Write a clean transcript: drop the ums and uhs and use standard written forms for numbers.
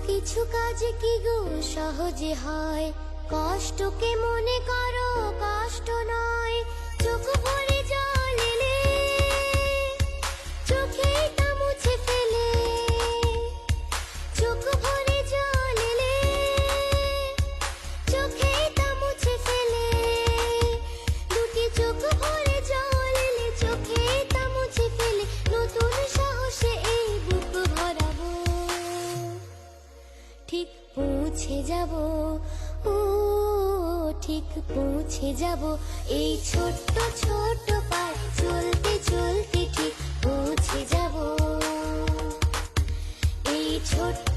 কিছু কাজ কি গো সহজে হয়, কষ্টকে মনে করো কষ্ট নয়। চোখ ভরে জল এলে চোখে তা মুছে ফেলে, চোখ ভরে জল এলে চোখে তা মুছে ফেলে। দুটি চোখ ভরে জল এলে চোখে তা মুছে ফেলে। নতুন সাহসে এই বুক ভরাবো, ঠিক পৌঁছে যাব, ও ঠিক পৌঁছে যাব। এই ছোট্ট ছোট্ট পায়ে চলতে চলতে ঠিক পৌঁছে যাব। এই ছোট্ট